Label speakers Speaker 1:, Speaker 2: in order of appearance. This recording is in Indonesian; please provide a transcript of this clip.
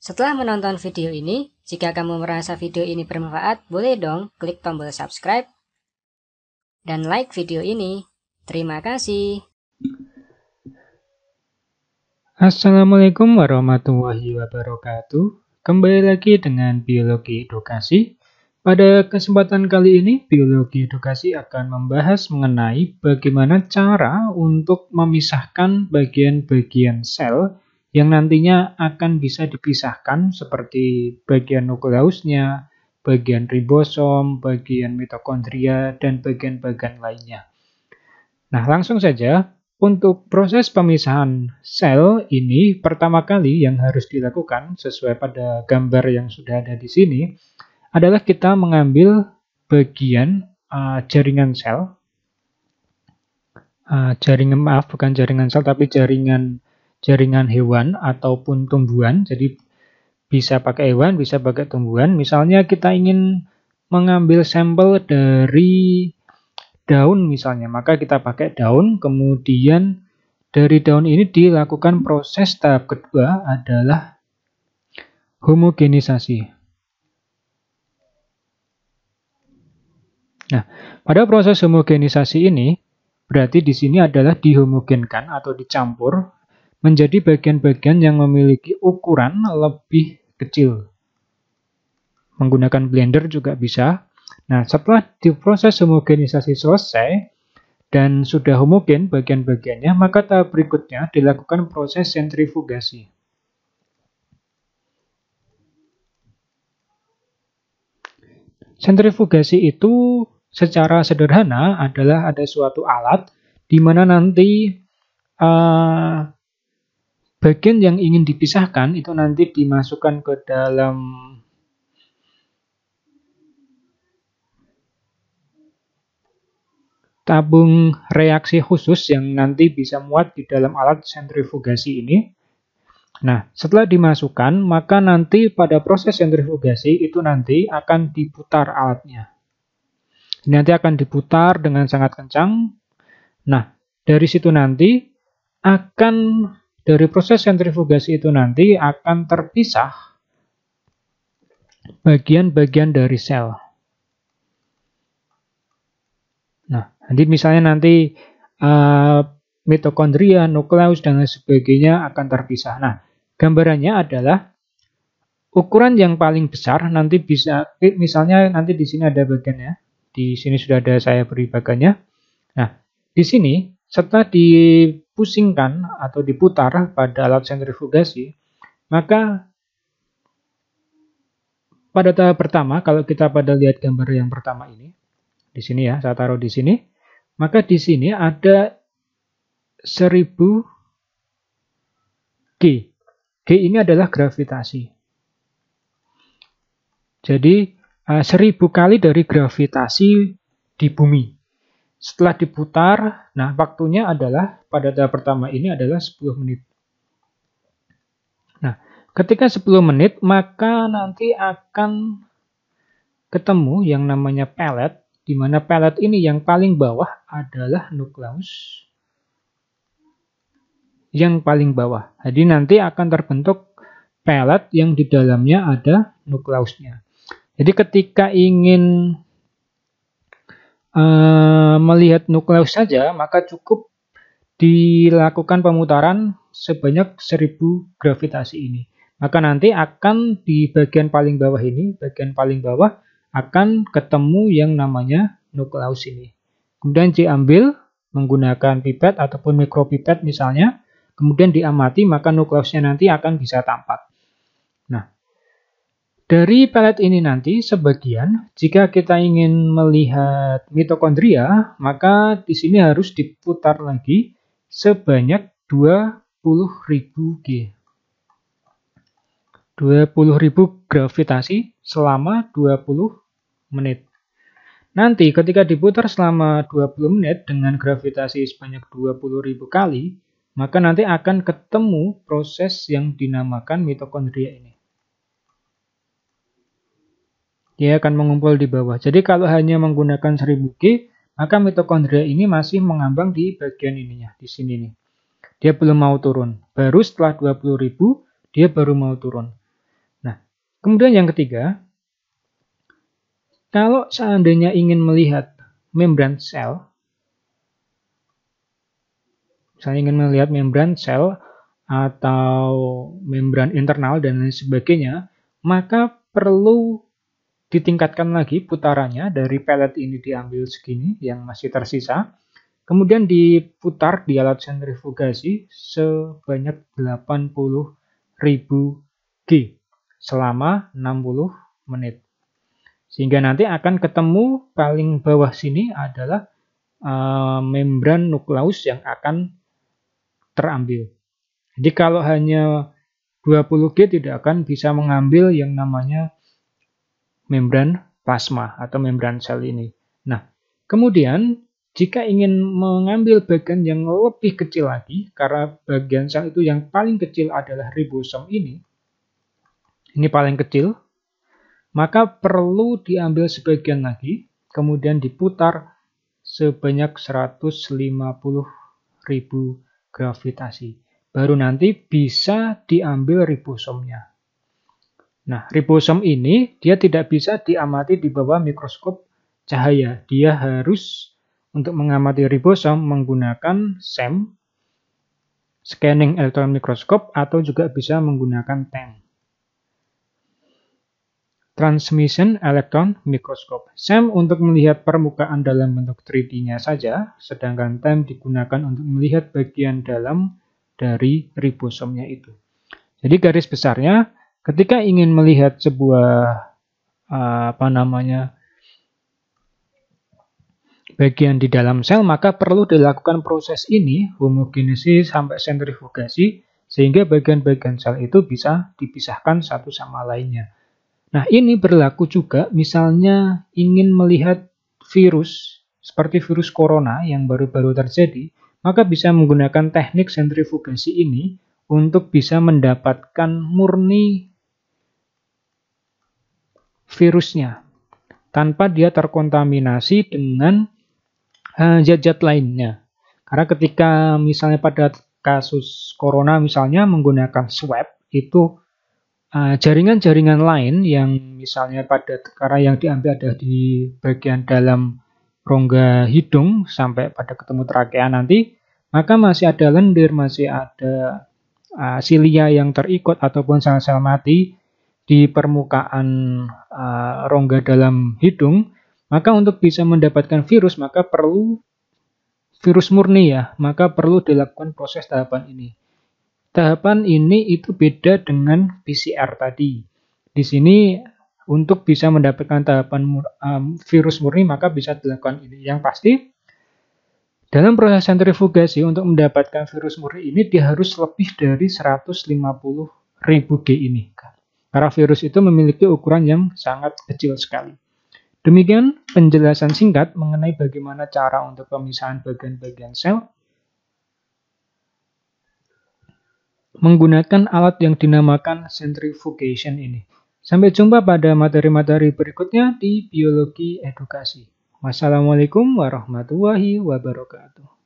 Speaker 1: Setelah menonton video ini, jika kamu merasa video ini bermanfaat, boleh dong klik tombol subscribe dan like video ini. Terima kasih.
Speaker 2: Assalamualaikum warahmatullahi wabarakatuh. Kembali lagi dengan Biologi Edukasi. Pada kesempatan kali ini, Biologi Edukasi akan membahas mengenai bagaimana cara untuk memisahkan bagian-bagian sel yang nantinya akan bisa dipisahkan seperti bagian nukleusnya, bagian ribosom, bagian mitokondria, dan bagian-bagian lainnya. Nah, langsung saja. Untuk proses pemisahan sel ini pertama kali yang harus dilakukan sesuai pada gambar yang sudah ada di sini adalah kita mengambil bagian jaringan sel, bukan jaringan sel tapi jaringan hewan ataupun tumbuhan. Jadi bisa pakai hewan, bisa pakai tumbuhan. Misalnya kita ingin mengambil sampel dari daun misalnya, maka kita pakai daun, kemudian dari daun ini dilakukan proses tahap kedua adalah homogenisasi. Nah, pada proses homogenisasi ini, berarti di sini adalah dihomogenkan atau dicampur menjadi bagian-bagian yang memiliki ukuran lebih kecil. Menggunakan blender juga bisa. Nah, setelah diproses homogenisasi selesai dan sudah homogen bagian-bagiannya, maka tahap berikutnya dilakukan proses sentrifugasi. Sentrifugasi itu secara sederhana adalah ada suatu alat di mana nanti bagian yang ingin dipisahkan itu nanti dimasukkan ke dalam tabung reaksi khusus yang nanti bisa muat di dalam alat sentrifugasi ini. Nah, setelah dimasukkan, maka nanti pada proses sentrifugasi itu nanti akan diputar alatnya. Ini nanti akan diputar dengan sangat kencang. Nah, dari situ nanti dari proses sentrifugasi itu nanti akan terpisah bagian-bagian dari sel. Nah, misalnya mitokondria, nukleus, dan lain sebagainya akan terpisah. Nah, gambarannya adalah ukuran yang paling besar nanti bisa, misalnya nanti di sini ada bagiannya, di sini sudah ada saya beri bagiannya. Nah, di sini setelah dipusingkan atau diputar pada alat sentrifugasi, maka pada tahap pertama, kalau kita pada lihat gambar yang pertama ini, di sini ya, saya taruh di sini, maka di sini ada 1000 G. G ini adalah gravitasi. Jadi 1000 kali dari gravitasi di bumi. Setelah diputar, nah waktunya adalah pada tahap pertama ini adalah 10 menit. Nah, ketika 10 menit, maka nanti akan ketemu yang namanya pellet, di mana pellet ini yang paling bawah adalah nukleus. Yang paling bawah. Jadi nanti akan terbentuk pellet yang di dalamnya ada nukleusnya. Jadi ketika ingin melihat nukleus saja, maka cukup dilakukan pemutaran sebanyak 1000 gravitasi ini. Maka nanti akan di bagian paling bawah ini, bagian paling bawah akan ketemu yang namanya nukleus ini. Kemudian diambil menggunakan pipet ataupun mikropipet misalnya, kemudian diamati, maka nukleusnya nanti akan bisa tampak. Nah, dari pellet ini nanti sebagian, jika kita ingin melihat mitokondria, maka di sini harus diputar lagi sebanyak 20.000 G. 20.000 gravitasi selama 20 menit. Nanti ketika diputar selama 20 menit dengan gravitasi sebanyak 20.000 kali, maka nanti akan ketemu proses yang dinamakan mitokondria ini. Dia akan mengumpul di bawah. Jadi kalau hanya menggunakan 1000 G, maka mitokondria ini masih mengambang di bagian ininya, di sini nih. Dia belum mau turun. Baru setelah 20.000, dia baru mau turun. Kemudian yang ketiga, kalau seandainya ingin melihat membran sel, misalnya ingin melihat membran sel atau membran internal dan lain sebagainya, maka perlu ditingkatkan lagi putarannya. Dari pelet ini diambil segini yang masih tersisa, kemudian diputar di alat sentrifugasi sebanyak 80.000 G selama 60 menit. Sehingga nanti akan ketemu paling bawah sini adalah membran nukleus yang akan terambil. Jadi kalau hanya 20 G tidak akan bisa mengambil yang namanya membran plasma atau membran sel ini. Nah, kemudian jika ingin mengambil bagian yang lebih kecil lagi, karena bagian sel itu yang paling kecil adalah ribosom ini paling kecil, maka perlu diambil sebagian lagi, kemudian diputar sebanyak 150.000 gravitasi. Baru nanti bisa diambil ribosomnya. Nah, ribosom ini dia tidak bisa diamati di bawah mikroskop cahaya. Dia harus untuk mengamati ribosom menggunakan SEM, scanning electron microscope, atau juga bisa menggunakan TEM, transmission electron microscope. SEM untuk melihat permukaan dalam bentuk 3D-nya saja, sedangkan TEM digunakan untuk melihat bagian dalam dari ribosomnya itu. Jadi garis besarnya, ketika ingin melihat sebuah bagian di dalam sel, maka perlu dilakukan proses ini, homogenesis sampai sentrifugasi, sehingga bagian-bagian sel itu bisa dipisahkan satu sama lainnya. Nah, ini berlaku juga misalnya ingin melihat virus, seperti virus corona yang baru-baru terjadi, maka bisa menggunakan teknik sentrifugasi ini untuk bisa mendapatkan murni virusnya, tanpa dia terkontaminasi dengan zat-zat lainnya. Karena ketika misalnya pada kasus corona misalnya menggunakan swab, itu jaringan-jaringan lain yang misalnya karena yang diambil ada di bagian dalam rongga hidung sampai pada ketemu trakea nanti, maka masih ada lendir, masih ada silia yang terikut ataupun sel-sel mati di permukaan rongga dalam hidung. Maka untuk bisa mendapatkan virus, maka perlu virus murni ya, maka perlu dilakukan proses tahapan ini. Tahapan ini itu beda dengan PCR tadi. Di sini untuk bisa mendapatkan tahapan virus murni maka bisa dilakukan ini. Yang pasti dalam proses sentrifugasi untuk mendapatkan virus murni ini dia harus lebih dari 150.000 G ini. Karena virus itu memiliki ukuran yang sangat kecil sekali. Demikian penjelasan singkat mengenai bagaimana cara untuk pemisahan bagian-bagian sel menggunakan alat yang dinamakan centrifugation ini. Sampai jumpa pada materi-materi berikutnya di Biologi Edukasi. Wassalamualaikum warahmatullahi wabarakatuh.